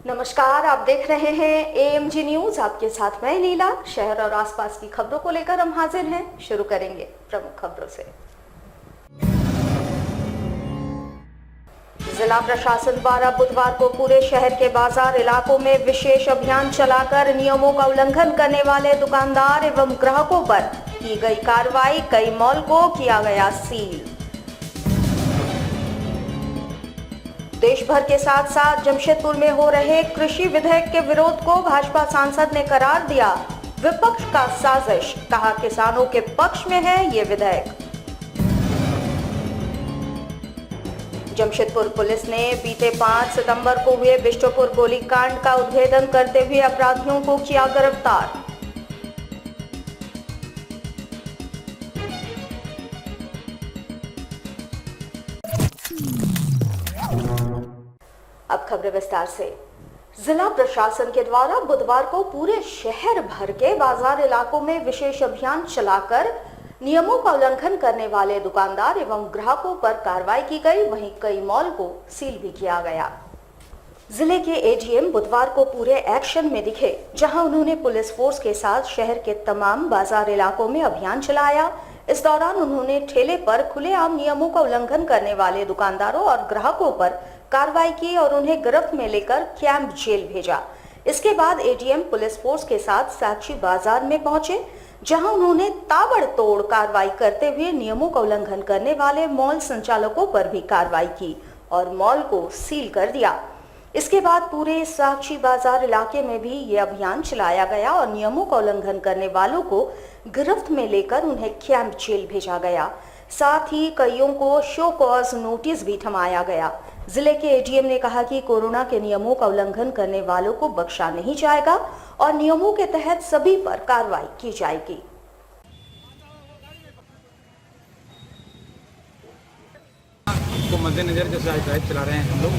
नमस्कार, आप देख रहे हैं एएमजी न्यूज। आपके साथ मैं लीला। शहर और आसपास की खबरों को लेकर हम हाजिर हैं। शुरू करेंगे प्रमुख खबरों से। जिला प्रशासन द्वारा बुधवार को पूरे शहर के बाजार इलाकों में विशेष अभियान चलाकर नियमों का उल्लंघन करने वाले दुकानदार एवं ग्राहकों पर की गई कार्रवाई। कई मॉल को किया गया सील। देश भर के साथ साथ जमशेदपुर में हो रहे कृषि विधेयक के विरोध को भाजपा सांसद ने करार दिया विपक्ष का साजिश। कहा, किसानों के पक्ष में है ये विधेयक। जमशेदपुर पुलिस ने बीते 5 सितंबर को हुए बिष्टुपुर गोलीकांड का उद्भेदन करते हुए अपराधियों को किया गिरफ्तार। अब खबरें विस्तार से। जिला प्रशासन के द्वारा बुधवार को पूरे शहर भर के बाजार इलाकों में विशेष अभियान चलाकर नियमों का उल्लंघन करने वाले दुकानदार एवं ग्राहकों पर कार्रवाई की गई। वहीं कई मॉल को सील भी किया गया। जिले के एडीएम बुधवार को पूरे एक्शन में दिखे, जहां उन्होंने पुलिस फोर्स के साथ शहर के तमाम बाजार इलाकों में अभियान चलाया। इस दौरान उन्होंने ठेले पर खुलेआम नियमों का उल्लंघन करने वाले दुकानदारों और ग्राहकों पर कार्रवाई की और उन्हें गिरफ्त में लेकर कैंप जेल भेजा। इसके बाद एडीएम पुलिस फोर्स के साथ साक्षी बाजार में पहुंचे, जहां उन्होंने ताबड़तोड़ कार्रवाई करते हुए नियमों का उल्लंघन करने वाले मॉल संचालकों पर भी कार्रवाई की और मॉल को सील कर दिया। इसके बाद पूरे साक्षी बाजार इलाके में भी ये अभियान चलाया गया और नियमों का उल्लंघन करने वालों को गिरफ्त में लेकर उन्हें कैंप जेल भेजा गया। साथ ही कईयों को शो कॉज नोटिस भी थमाया गया। जिले के एडीएम ने कहा कि कोरोना के नियमों का उल्लंघन करने वालों को बख्शा नहीं जाएगा और नियमों के तहत सभी पर कार्रवाई की जाएगी। को मद्देनजर जो ड्राइव चला रहे हैं हम लोग,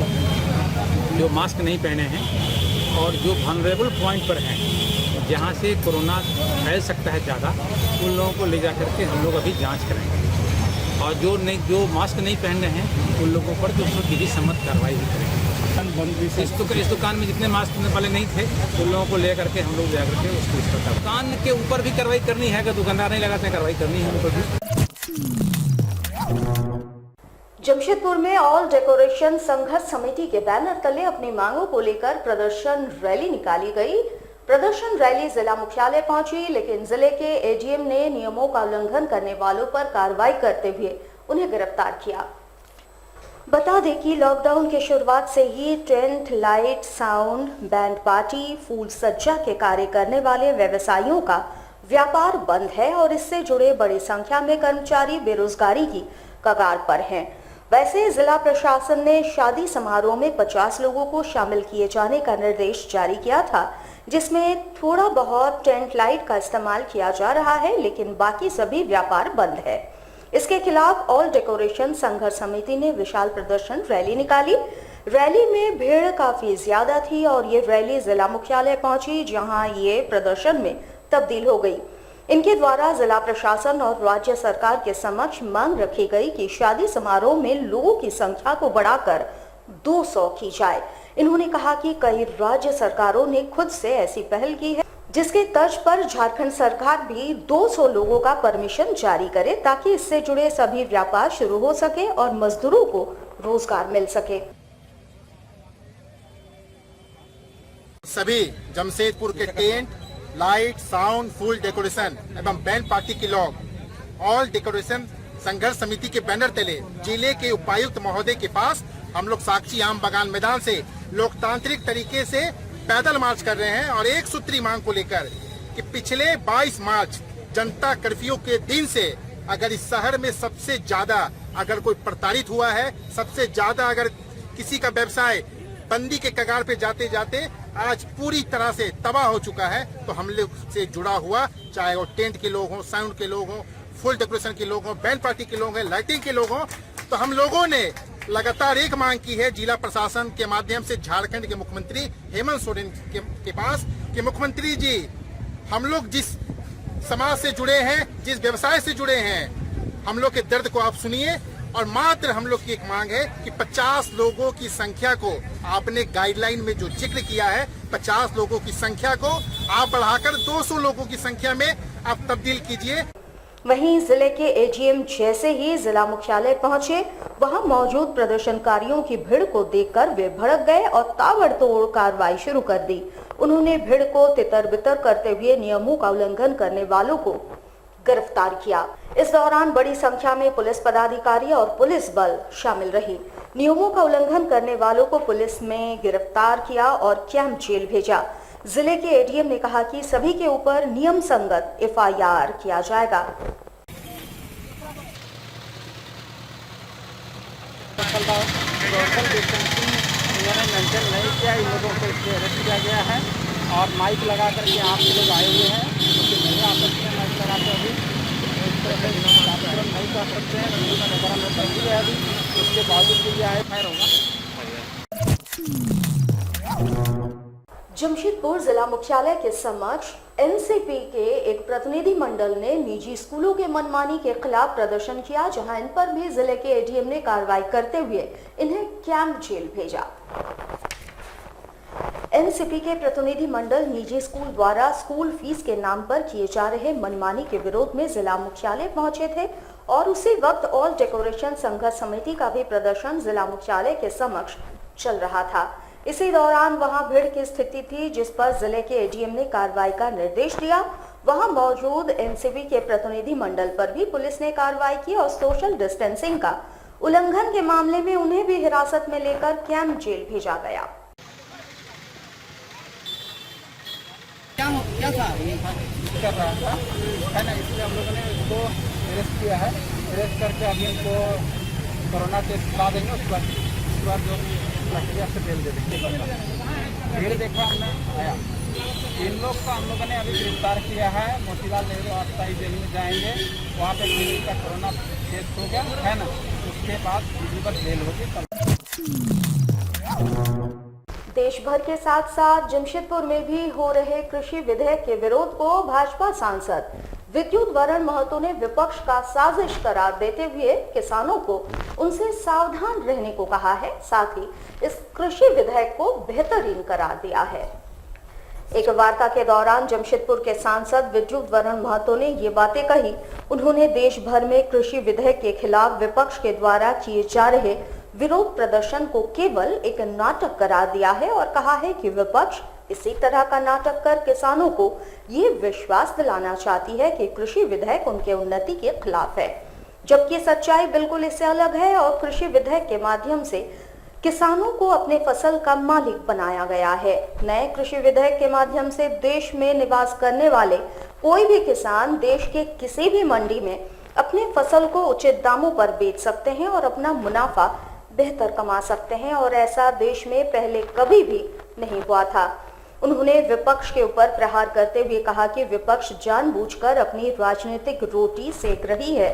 जो मास्क नहीं पहने हैं और जो वनरेबल पॉइंट पर हैं, जहां से कोरोना फैल सकता है ज़्यादा, उन लोगों को ले जा करके हम लोग अभी जांच करेंगे और जो मास्क नहीं पहन रहे हैं उन लोगों पर जो विधि सम्मत कार्रवाई भी करेंगे। इस दुकान में जितने मास्क पहनने वाले नहीं थे उन लोगों को ले करके हम लोग जा करके उसको इस पर दुकान के ऊपर भी कार्रवाई करनी है। अगर दुकानदार नहीं लगाते हैं कार्रवाई करनी है उन पर भी। जमशेदपुर में ऑल डेकोरेशन संघर्ष समिति के बैनर तले अपनी मांगों को लेकर प्रदर्शन रैली निकाली गई। प्रदर्शन रैली जिला मुख्यालय पहुंची, लेकिन जिले के एडीएम ने नियमों का उल्लंघन करने वालों पर कार्रवाई करते हुए उन्हें गिरफ्तार किया। बता दें कि लॉकडाउन की शुरुआत से ही tent, light, sound, band party, फूल सज्जा के कार्य करने वाले व्यवसायियों का व्यापार बंद है और इससे जुड़े बड़ी संख्या में कर्मचारी बेरोजगारी की कगार पर हैं। वैसे जिला प्रशासन ने शादी समारोह में 50 लोगों को शामिल किए जाने का निर्देश जारी किया था, जिसमें थोड़ा बहुत टेंट लाइट का इस्तेमाल किया जा रहा है, लेकिन बाकी सभी व्यापार बंद है। इसके खिलाफ ऑल डेकोरेशन संघर्ष समिति ने विशाल प्रदर्शन रैली निकाली। रैली में भीड़ काफी ज्यादा थी और ये रैली जिला मुख्यालय पहुंची, जहां ये प्रदर्शन में तब्दील हो गई। इनके द्वारा जिला प्रशासन और राज्य सरकार के समक्ष मांग रखी गई कि शादी समारोह में लोगों की संख्या को बढ़ाकर 200 की जाए। इन्होंने कहा कि कई राज्य सरकारों ने खुद से ऐसी पहल की है, जिसके तर्ज पर झारखंड सरकार भी 200 लोगों का परमिशन जारी करे, ताकि इससे जुड़े सभी व्यापार शुरू हो सके और मजदूरों को रोजगार मिल सके। सभी जमशेदपुर के tent, light, sound, full decoration एवं बैंड पार्टी के लोग ऑल डेकोरेशन संघर्ष समिति के बैनर तले जिले के उपायुक्त महोदय के पास हम लोग साक्षी आम बागान मैदान से लोकतांत्रिक तरीके से पैदल मार्च कर रहे हैं और एक सूत्री मांग को लेकर कि पिछले 22 मार्च जनता कर्फ्यू के दिन से अगर इस शहर में सबसे ज्यादा अगर कोई प्रताड़ित हुआ है, सबसे ज्यादा अगर किसी का व्यवसाय बंदी के कगार पे जाते जाते आज पूरी तरह से तबाह हो चुका है, तो हम लोग से जुड़ा हुआ, चाहे वो टेंट के लोग हों, साउंड के लोग हों, फुल डेकोरेशन के लोग हों, बैंड पार्टी के लोग हैं, लाइटिंग के लोग हों, तो हम लोगों ने लगातार एक मांग की है जिला प्रशासन के माध्यम से झारखंड के मुख्यमंत्री हेमंत सोरेन के पास कि मुख्यमंत्री जी, हम लोग जिस समाज से जुड़े हैं, जिस व्यवसाय से जुड़े हैं, हम लोग के दर्द को आप सुनिए और मात्र हम लोग की एक मांग है कि 50 लोगों की संख्या को आपने गाइडलाइन में जो जिक्र किया है, 50 लोगों की संख्या को आप बढ़ाकर 200 लोगों की संख्या में आप तब्दील कीजिए। वहीं जिले के एजीएम जैसे ही जिला मुख्यालय पहुंचे, वहां मौजूद प्रदर्शनकारियों की भीड़ को देखकर वे भड़क गए और ताबड़तोड़ कार्रवाई शुरू कर दी। उन्होंने भीड़ को तितर-बितर करते हुए नियमों का उल्लंघन करने वालों को गिरफ्तार किया। इस दौरान बड़ी संख्या में पुलिस पदाधिकारी और पुलिस बल शामिल रही। नियमों का उल्लंघन करने वालों को पुलिस में गिरफ्तार किया और कैंप जेल भेजा। जिले के एडीएम ने कहा कि सभी के ऊपर नियम संगत एफआईआर किया जाएगा। सोशल डिस्टेंसिंग इन्होंने मेंटेन नहीं किया, इन लोगों को इसलिए अरेस्ट किया गया है और माइक लगा करके आप लोग आए हुए हैं, क्योंकि नहीं आ सकते हैं माइक लगा के अभी इस तरह से कार्यक्रम नहीं कर सकते हैं। हिंदी में नगर में बंदी है अभी, उसके बावजूद भी आए खैर होगा। जमशेदपुर जिला मुख्यालय के समक्ष एनसीपी के एक प्रतिनिधि मंडल ने निजी स्कूलों के मनमानी के खिलाफ प्रदर्शन किया, जहां इन पर भी जिले के एडीएम ने कार्रवाई करते हुए इन्हें कैंप जेल भेजा। एनसीपी के प्रतिनिधि मंडल निजी स्कूल द्वारा स्कूल फीस के नाम पर किए जा रहे मनमानी के विरोध में जिला मुख्यालय पहुंचे थे और उसी वक्त ऑल डेकोरेशन संघर्ष समिति का भी प्रदर्शन जिला मुख्यालय के समक्ष चल रहा था। इसी दौरान वहां भीड़ की स्थिति थी, जिस पर जिले के एडीएम ने कार्रवाई का निर्देश दिया। वहां मौजूद एनसीपी के प्रतिनिधि मंडल पर भी पुलिस ने कार्रवाई की और सोशल डिस्टेंसिंग का उल्लंघन के मामले में उन्हें भी हिरासत में लेकर कैंप जेल भेजा गया। क्या था कर रहा था है ना, इसलिए हम लोगों ने इसको अरेस्ट किया है। अरेस्ट करके अभी इनको कोरोना टेस्ट करा देंगे, उसके बाद जो प्रक्रिया से बेल दे देंगे। भीड़ देखा हमने आया, इन लोग को हम लोगों ने अभी गिरफ्तार किया है। मोतीलाल नेहरू अस्थायी जेल में जाएंगे, वहाँ पे किसी का कोरोना टेस्ट हो गया है ना, उसके बाद विधिवत बेल होगी। देश भर के साथ साथ जमशेदपुर में भी हो रहे कृषि विधेयक के विरोध को भाजपा सांसद विद्युत वरण महतो ने विपक्ष का साजिश करार देते हुए किसानों को उनसे सावधान रहने को कहा है। साथ ही इस कृषि विधेयक को बेहतरीन करार दिया है। एक वार्ता के दौरान जमशेदपुर के सांसद विद्युत वरण महतो ने ये बातें कही। उन्होंने देश भर में कृषि विधेयक के खिलाफ विपक्ष के द्वारा किए जा रहे विरोध प्रदर्शन को केवल एक नाटक करार दिया है और कहा है कि विपक्ष इसी तरह का नाटक कर किसानों को ये विश्वास दिलाना चाहती है कि कृषि विधेयक उनके उन्नति के खिलाफ है, जबकि सच्चाई बिल्कुल इससे अलग है। और कृषि विधेयक के माध्यम से किसानों को अपने फसल का मालिक बनाया गया है। नए कृषि विधेयक के माध्यम से देश में निवास करने वाले कोई भी किसान देश के किसी भी मंडी में अपने फसल को उचित दामों पर बेच सकते हैं और अपना मुनाफा बेहतर कमा सकते हैं, और ऐसा देश में पहले कभी भी नहीं हुआ था। उन्होंने विपक्ष के ऊपर प्रहार करते हुए कहा कि विपक्ष जानबूझकर अपनी राजनीतिक रोटी सेक रही है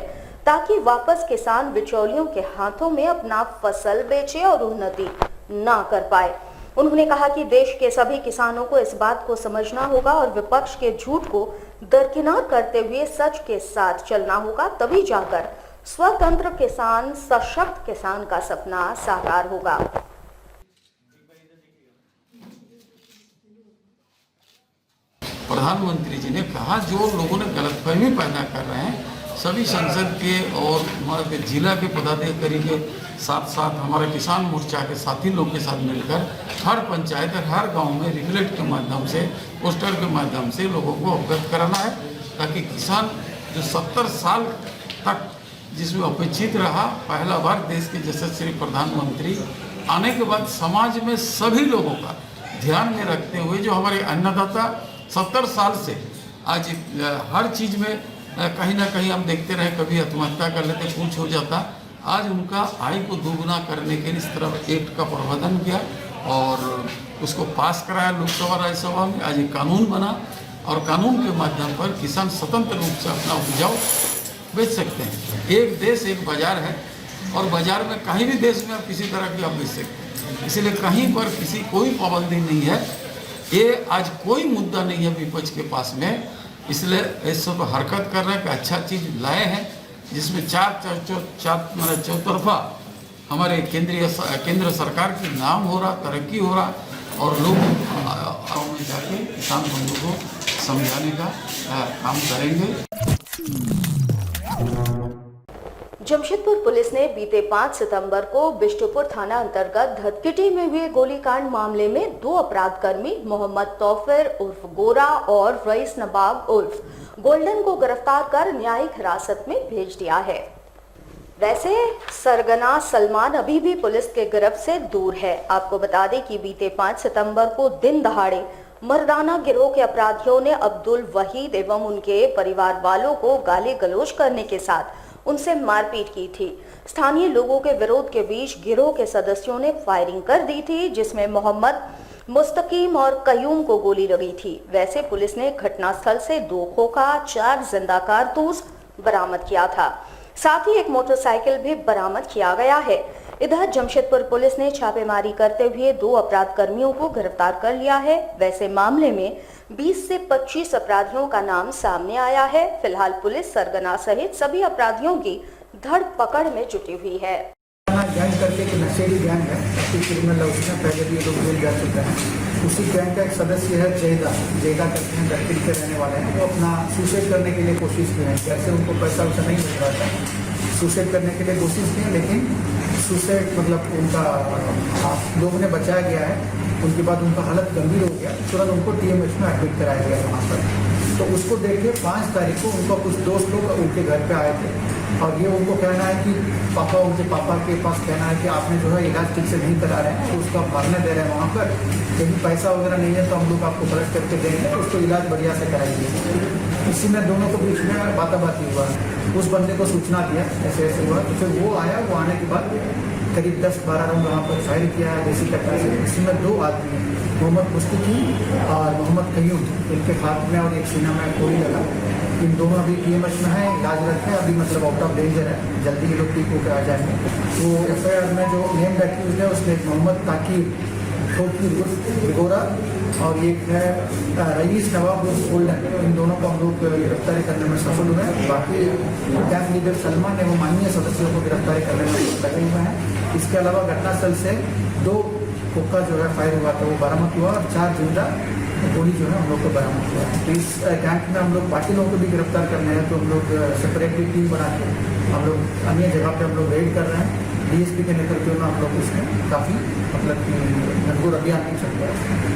ताकि वापस किसान बिचौलियों के हाथों में अपना फसल बेचे और उन्नति ना कर पाए। उन्होंने कहा कि देश के सभी किसानों को इस बात को समझना होगा और विपक्ष के झूठ को दरकिनार करते हुए सच के साथ चलना होगा, तभी जाकर स्वतंत्र किसान, सशक्त किसान का सपना साकार होगा। प्रधानमंत्री जी ने कहा जो लोगों ने गलतफहमी पैदा कर रहे हैं, सभी संसद के और हमारे जिला के पदाधिकारी के साथ साथ हमारे किसान मोर्चा के साथी लोग के साथ मिलकर हर पंचायत और हर गांव में रिगलेट के माध्यम से, पोस्टर के माध्यम से लोगों को अवगत कराना है, ताकि किसान जो 70 साल तक जिसमें अपेक्षित रहा, पहला बार देश के यशस्वी प्रधानमंत्री आने के बाद समाज में सभी लोगों का ध्यान में रखते हुए जो हमारे अन्नदाता 70 साल से आज हर चीज़ में कहीं ना कहीं हम देखते रहे, कभी आत्महत्या कर लेते, कुछ हो जाता, आज उनका आय को दोगुना करने के लिए इस तरह एक्ट का प्रावधान किया और उसको पास कराया लोकसभा राज्यसभा में। आज एक कानून बना और कानून के माध्यम पर किसान स्वतंत्र रूप से अपना उपजाऊ बेच सकते हैं। एक देश एक बाजार है और बाजार में कहीं भी देश में आप किसी तरह की आप बेच सकते हैं, इसलिए कहीं पर कोई पाबंदी नहीं है। ये आज कोई मुद्दा नहीं है विपक्ष के पास में, इसलिए इस सब हरकत कर रहे हैं कि अच्छा चीज़ लाए हैं जिसमें चार चौतरफा हमारे केंद्र सरकार के नाम हो रहा, तरक्की हो रहा, और लोग गाँव में जाके किसान बंधु को समझाने का काम करेंगे। जमशेदपुर पुलिस ने बीते 5 सितंबर को बिष्टुपुर थाना अंतर्गत धतकिटी में हुए गोलीकांड मामले में 2 अपराधकर्मी मोहम्मद तौफिर उर्फ गोरा और रईस नवाब उर्फ गोल्डन को गिरफ्तार कर न्यायिक हिरासत में भेज दिया है। वैसे सरगना सलमान अभी भी पुलिस के गिरफ्त से दूर है। आपको बता दें कि बीते 5 सितंबर को दिन दहाड़े मर्दाना गिरोह के अपराधियों ने अब्दुल वहीद एवं उनके परिवार वालों को गाली गलौज करने के साथ उनसे मारपीट की थी। स्थानीय लोगों के विरोध के बीच गिरोह के सदस्यों ने फायरिंग कर दी थी, जिसमें मोहम्मद मुस्तकीम और कयूम को गोली लगी थी। वैसे पुलिस ने घटनास्थल से 2 खोखा, 4 जिंदा कारतूस बरामद किया था। साथ ही एक मोटरसाइकिल भी बरामद किया गया है। इधर जमशेदपुर पुलिस ने छापेमारी करते हुए 2 अपराध कर्मियों को गिरफ्तार कर लिया है। वैसे मामले में 20 से 25 अपराधियों का नाम सामने आया है। फिलहाल पुलिस सरगना सहित सभी अपराधियों की धड़ पकड़ में जुटी हुई है। गैंग करके एक नशेड़ी गैंग है, क्रिमिनल है, उसमें पहले भी ये लोग जेल जा चुके हैं। उसी गैंग का एक सदस्य है जैदा करते हैं, धतकिटी के रहने वाले हैं। वो अपना सुसाइड करने के लिए कोशिश की है। जैसे उनको पैसा वैसा नहीं मिल रहा था, सुसाइड करने के लिए कोशिश की है, लेकिन सुसाइड मतलब उनका लोगों ने बचाया गया है। उनके बाद उनका हालत गंभीर हो गया, तुरंत उनको TMH में एडमिट कराया गया वहाँ पर। तो उसको देख के 5 तारीख को उनका कुछ दोस्त लोग उनके घर पे आए थे, और ये उनको कहना है कि उनके पापा के पास कहना है कि आपने जो है इलाज ठीक से नहीं करा रहे हैं, तो उसको आप भरने दे रहे हैं वहाँ पर, यदि पैसा वगैरह नहीं है तो हम लोग आपको कलेक्ट करके देंगे, उसको इलाज बढ़िया से कराएंगे। इसी में दोनों को बीच में बाताबाती हुआ। उस बंदे को सूचना दिया ऐसे ऐसे हुआ, तो फिर वो आया। वो आने के बाद करीब 10-12 राउंड वहाँ पर फायर किया देसी कट्टा से। इसमें 2 आदमी, मोहम्मद मुस्तकीम और मोहम्मद कयूम, इनके हाथ में और एक सीना में गोली लगा। इन दोनों अभी TMH में है, इलाज रखते हैं, अभी मतलब आउट ऑफ डेंजर है, जल्दी ये लोग ठीक होकर आ जाएंगे। तो FIR में जो नेम एक्यूज है उसमें मोहम्मद ताकिर गोरा और एक है रईस नवाब गोल्डन, इन दोनों को हम लोग गिरफ्तारी करने में सफल हुए हैं। बाकी गैंग लीडर सलमान एवं माननीय सदस्यों को गिरफ्तारी करने में लगे हुए हैं। इसके अलावा घटनास्थल से 2 खोखा जो है फायर हुआ था वो बरामद हुआ, और 4 जिंदा गोली जो है हम लोग को बरामद हुआ है। तो इस गैंग में हम लोग बाकी लोगों को भी गिरफ्तार करने हैं, तो हम लोग सेपरेटली टीम बना के हम लोग अन्य जगह पे हम लोग रेड कर रहे हैं। DSP के नेतृत्व में हम लोग उसमें काफ़ी मतलब घनघोर अभियान चल रहा है।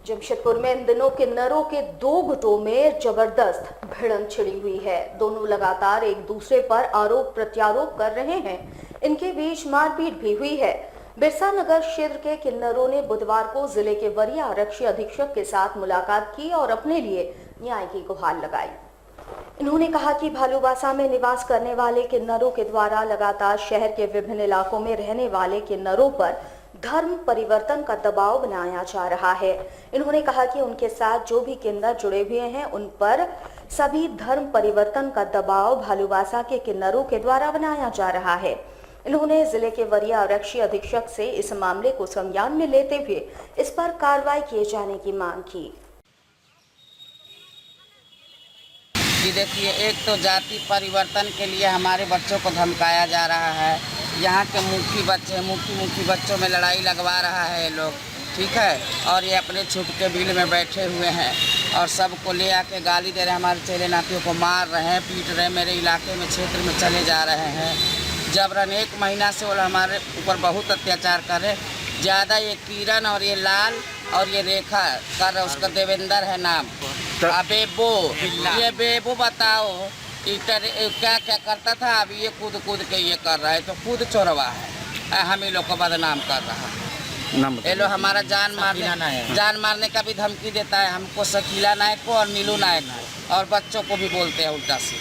जमशेदपुर में इन दिनों किन्नरों के 2 गुटों में जबरदस्त भिड़ंत छिड़ी हुई है। दोनों लगातार एक दूसरे पर आरोप प्रत्यारोप कर रहे हैं। इनके बीच मारपीट भी हुई है। बिरसा नगर क्षेत्र के किन्नरों ने बुधवार को जिले के वरीय आरक्षी अधीक्षक के साथ मुलाकात की और अपने लिए न्याय की गुहार लगाई। इन्होंने कहा कि भालूबासा में निवास करने वाले किन्नरों के द्वारा लगातार शहर के विभिन्न इलाकों में रहने वाले किन्नरों पर धर्म परिवर्तन का दबाव बनाया जा रहा है। इन्होंने कहा कि उनके साथ जो भी किन्नर जुड़े हुए हैं उन पर सभी धर्म परिवर्तन का दबाव भालूबासा के किन्नरों के द्वारा बनाया जा रहा है। इन्होंने जिले के वरीय आरक्षी अधीक्षक से इस मामले को संज्ञान में लेते हुए इस पर कार्रवाई किए जाने की मांग की। कि देखिए, एक तो जाति परिवर्तन के लिए हमारे बच्चों को धमकाया जा रहा है। यहाँ के मुखी बच्चे मुखी बच्चों में लड़ाई लगवा रहा है ये लोग, ठीक है। और ये अपने छुप के बिल में बैठे हुए हैं और सबको ले आके गाली दे रहे हैं, हमारे चेले नातियों को मार रहे हैं, पीट रहे हैं, मेरे इलाके में क्षेत्र में चले जा रहे हैं। जबरन 1 महीना से वो हमारे ऊपर बहुत अत्याचार कर रहे। ज़्यादा ये किरण और ये लाल और ये रेखा कर रहे, उसका देवेंद्र है नाम। बेबो, ये बेबो बताओ क्या क्या करता था, अभी ये कूद के ये कर रहा है, तो खुद चोरवा है, हम ही लोग को बदनाम कर रहा है। ये लोग हमारा जान मारने का भी धमकी देता है हमको, शकीला नायक को और नीलू नायक को, और बच्चों को भी बोलते हैं उल्टा से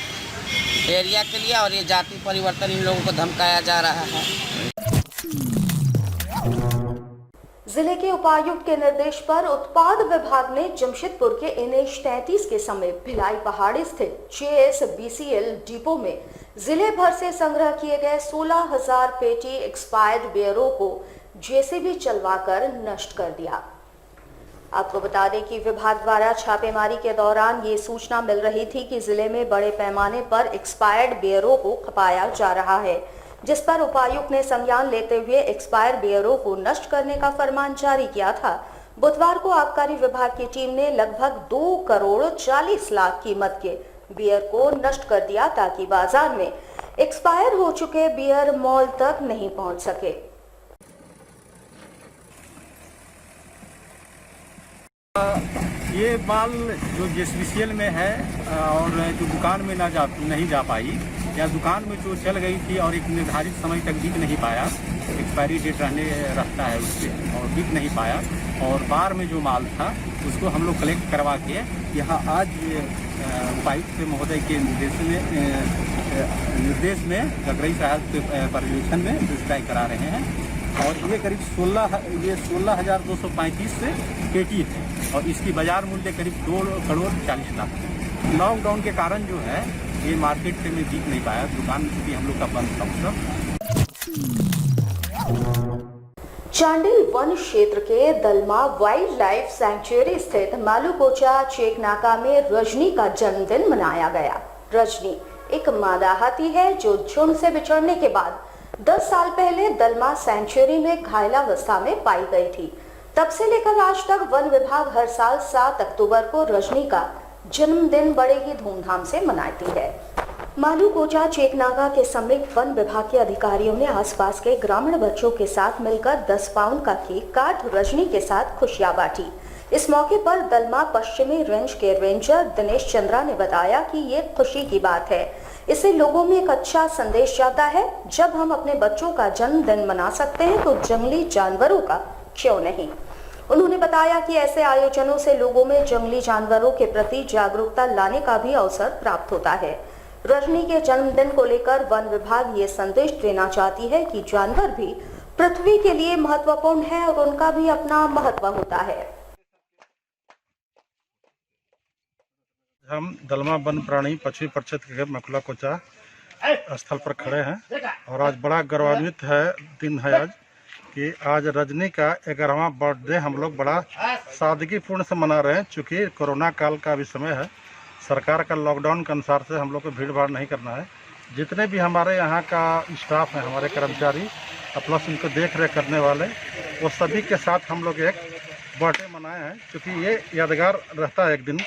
एरिया के लिए। और ये जाति परिवर्तन इन लोगों को धमकाया जा रहा है। जिले के उपायुक्त के निर्देश पर उत्पाद विभाग ने जमशेदपुर के NH 33 के समीप भिलाई पहाड़ी स्थित JSBCL डिपो में जिले भर से संग्रह किए गए 16,000 पेटी एक्सपायर्ड बियरों को JCB चलवाकर नष्ट कर दिया। आपको बता दें कि विभाग द्वारा छापेमारी के दौरान ये सूचना मिल रही थी कि जिले में बड़े पैमाने पर एक्सपायर्ड बियरों को खपाया जा रहा है, जिस पर उपायुक्त ने संज्ञान लेते हुए एक्सपायर बियरों को नष्ट करने का फरमान जारी किया था। बुधवार को आबकारी विभाग की टीम ने लगभग 2 करोड़ 40 लाख कीमत के बियर को नष्ट कर दिया ताकि बाजार में एक्सपायर हो चुके बियर मॉल तक नहीं पहुंच सके। ये माल जो JSPCL में है और जो दुकान में नहीं जा पाई या दुकान में जो चल गई थी और एक निर्धारित समय तक बिक नहीं पाया, एक्सपायरी डेट रहता है उसके और बिक नहीं पाया, और बार में जो माल था उसको हम लोग कलेक्ट करवा के यहाँ आज उपायुक्त महोदय के निर्देश में गगरई साहब के पर्यवेक्षण में डिस्ट्राई करा रहे हैं। और ये करीब 16,235 से पेटी है और इसकी बाजार मूल्य करीब 2 करोड़ 40 लाख। लॉकडाउन के कारण जो है ये मार्केट में बिक नहीं पाया, दुकान भी हम लोग का बंद था। चांडिल वन क्षेत्र के दलमा वाइल्ड लाइफ सैंक्चुअरी स्थित मालूकोचा चेक नाका में रजनी का जन्मदिन मनाया गया। रजनी एक मादा हाथी है जो झुंड से बिछड़ने के बाद 10 साल पहले दलमा सैंक्चुअरी में घायलावस्था में पाई गई थी। तब से लेकर आज तक वन विभाग हर साल 7 अक्टूबर को रजनी का जन्मदिन बड़े ही धूमधाम से मनाती है। मालूकोचा चेकनागा के समीप वन विभाग के अधिकारियों ने आसपास के ग्रामीण बच्चों के साथ मिलकर 10 पाउंड का केक काट रजनी के साथ खुशियां बांटी। इस मौके पर दलमा पश्चिमी रेंज के रेंजर दिनेश चंद्रा ने बताया कि ये खुशी की बात है, इससे लोगों में एक अच्छा संदेश जाता है। जब हम अपने बच्चों का जन्मदिन मना सकते हैं तो जंगली जानवरों का क्यों नहीं। उन्होंने बताया कि ऐसे आयोजनों से लोगों में जंगली जानवरों के प्रति जागरूकता लाने का भी अवसर प्राप्त होता है। रजनी के जन्मदिन को लेकर वन विभाग ये संदेश देना चाहती है कि जानवर भी पृथ्वी के लिए महत्वपूर्ण है और उनका भी अपना महत्व होता है। हम दलमा वन प्राणी पश्चिमी परिषद के मालूकोचा स्थल पर खड़े हैं और आज बड़ा गौरवान्वित दिन है आज कि आज रजनी का 11वां बर्थडे हम लोग बड़ा सादगीपूर्ण से मना रहे हैं। चूँकि कोरोना काल का भी समय है, सरकार का लॉकडाउन के अनुसार से हम लोग को भीड़ भाड़ नहीं करना है। जितने भी हमारे यहाँ का स्टाफ है, हमारे कर्मचारी प्लस उनको देख रेख करने वाले, वो सभी के साथ हम लोग एक बर्थडे मनाए हैं। क्योंकि ये यादगार रहता है एक दिन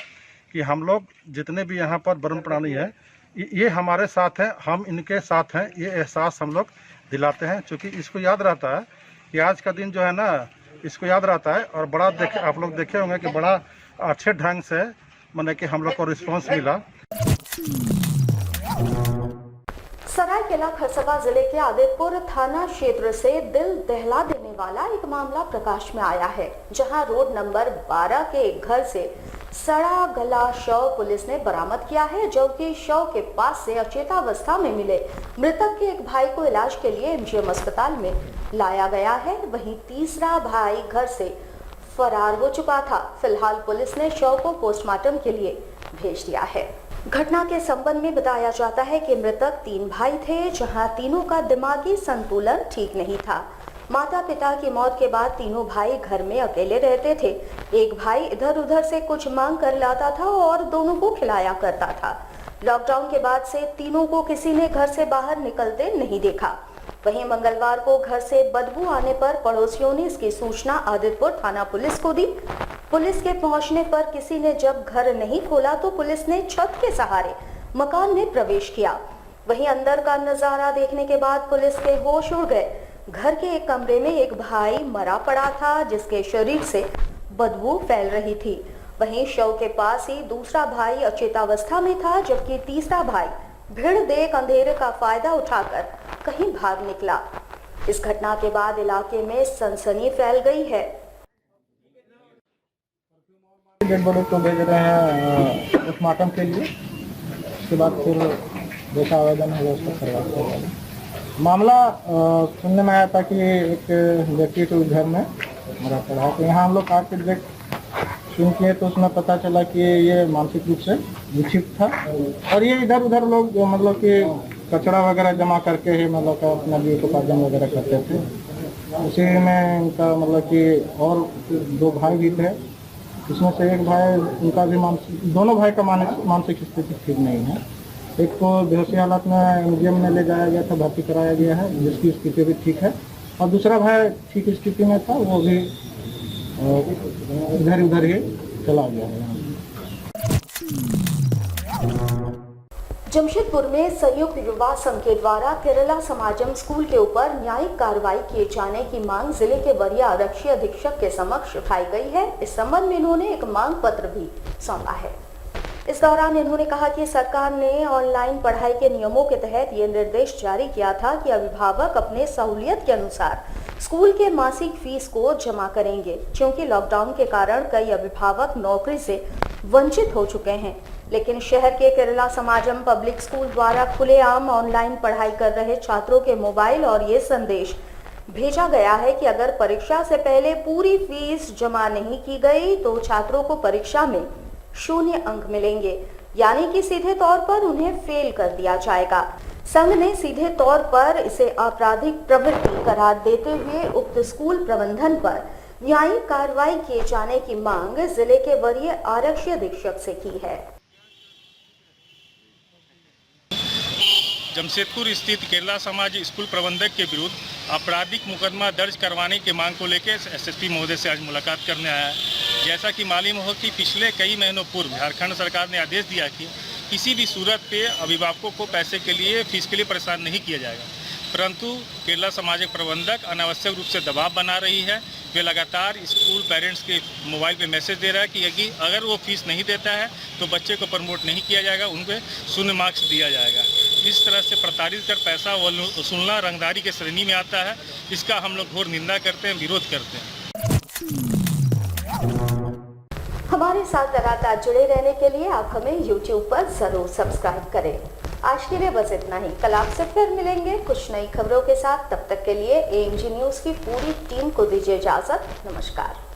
कि हम लोग जितने भी यहाँ पर वन्य प्राणी है ये हमारे साथ हैं, हम इनके साथ हैं, ये एहसास हम लोग दिलाते हैं। क्योंकि इसको याद रहता है कि आज का दिन जो है ना, इसको याद रहता है। और बड़ा आप लोग देखे होंगे कि बड़ा अच्छे ढंग से माने कि हम लोग को रिस्पांस मिला। सरायकेला खरसवा जिले के आदितपुर थाना क्षेत्र से दिल दहला देने वाला एक मामला प्रकाश में आया है, जहां रोड नंबर 12 के एक घर से सड़ा गला शव पुलिस ने बरामद किया है, जबकि शव के पास से अचेतावस्था में मिले मृतक के एक भाई को इलाज के लिए MGM अस्पताल में लाया गया है। वहीं तीसरा भाई घर से फरार हो चुका था। फिलहाल पुलिस ने शव को पोस्टमार्टम के लिए भेज दिया है। घटना के संबंध में बताया जाता है कि मृतक 3 भाई थे, जहां तीनों का दिमागी संतुलन ठीक नहीं था। माता पिता की मौत के बाद तीनों भाई घर में अकेले रहते थे। एक भाई इधर उधर से कुछ मांग कर लाता था और दोनों को खिलाया करता था। लॉकडाउन के बाद से तीनों को किसी ने घर से बाहर निकलते नहीं देखा। वहीं मंगलवार को घर से बदबू आने पर पड़ोसियों ने इसकी सूचना आदितपुर थाना पुलिस को दी। पुलिस के पहुंचने पर किसी ने जब घर नहीं खोला तो पुलिस ने छत के सहारे मकान में प्रवेश किया। वहीं अंदर का नजारा देखने के बाद पुलिस के होश उड़ गए। घर के एक कमरे में एक भाई मरा पड़ा था, जिसके शरीर से बदबू फैल रही थी। वहीं शव के पास ही दूसरा भाई अचेतावस्था में था, जबकि तीसरा भाई भीड़ देख अंधेरे का फायदा उठाकर कहीं भाग निकला। इस घटना के बाद इलाके में सनसनी फैल गई है। डेड बॉडी को भेज रहे हैं पोस्टमार्टम के लिए, उसके बाद फिर जैसा आवेदन होगा उसको करवा। मामला सुनने में आया था कि एक व्यक्ति तो घर में मरा पड़ा है, तो यहाँ हम लोग आके देख सुन किए तो उसमें पता चला कि ये मानसिक रूप से विक्षिप्त था और ये इधर उधर लोग जो मतलब कि कचरा वगैरह जमा करके ही मतलब का अपना जीविकोपार्जन वगैरह करते थे। उसी में इनका मतलब कि और 2 भाई भी थे, इसमें से एक भाई, उनका भी दोनों भाई का मानसिक स्थिति ठीक नहीं है। एक तो बेहोशी हालत में एमजीएम में ले जाया गया था, भर्ती कराया गया है, जिसकी स्थिति भी ठीक है, और दूसरा भाई ठीक स्थिति में था, वो भी इधर उधर ही चला गया है। जमशेदपुर में संयुक्त युवा संघ के द्वारा केरला समाजम स्कूल के ऊपर न्यायिक कार्रवाई किए जाने की मांग जिले के वरीय आरक्षी अधीक्षक के समक्ष उठाई गई है। इस संबंध में इन्होंने एक मांग पत्र भी सौंपा है। इस दौरान इन्होंने कहा कि सरकार ने ऑनलाइन पढ़ाई के नियमों के तहत ये निर्देश जारी किया था कि अभिभावक अपने सहूलियत के अनुसार स्कूल के मासिक फीस को जमा करेंगे, क्योंकि लॉकडाउन के कारण कई अभिभावक नौकरी से वंचित हो चुके हैं। लेकिन शहर के केरला समाजम पब्लिक स्कूल द्वारा खुलेआम ऑनलाइन पढ़ाई कर रहे छात्रों के मोबाइल और ये संदेश भेजा गया है कि अगर परीक्षा से पहले पूरी फीस जमा नहीं की गई तो छात्रों को परीक्षा में 0 अंक मिलेंगे, यानी कि सीधे तौर पर उन्हें फेल कर दिया जाएगा। संघ ने सीधे तौर पर इसे आपराधिक प्रवृत्ति करार देते हुए उक्त स्कूल प्रबंधन पर न्यायिक कार्रवाई किए जाने की मांग जिले के वरीय आरक्षी अधीक्षक से की है। जमशेदपुर स्थित केरला समाज स्कूल प्रबंधक के विरुद्ध आपराधिक मुकदमा दर्ज करवाने की मांग को लेकर एसएसपी महोदय से आज मुलाकात करने आया है। जैसा कि मालूम हो कि पिछले कई महीनों पूर्व झारखंड सरकार ने आदेश दिया कि किसी भी सूरत पे अभिभावकों को पैसे के लिए फीस के लिए परेशान नहीं किया जाएगा, परंतु केरला समाज प्रबंधक अनावश्यक रूप से दबाव बना रही है। वे लगातार स्कूल पेरेंट्स के मोबाइल पे मैसेज दे रहा है कि अगर वो फीस नहीं देता है तो बच्चे को प्रमोट नहीं किया जाएगा, उन पर 0 मार्क्स दिया जाएगा। इस तरह से प्रताड़ित कर पैसा वसूलना रंगदारी के श्रेणी में आता है। इसका हम लोग घोर निंदा करते हैं, विरोध करते हैं। हमारे साथ लगातार जुड़े रहने के लिए आप हमें YouTube पर जरूर सब्सक्राइब करें। आज के लिए बस इतना ही। कल आपसे फिर मिलेंगे कुछ नई खबरों के साथ। तब तक के लिए AMG न्यूज़ की पूरी टीम को दीजिए इजाजत। नमस्कार।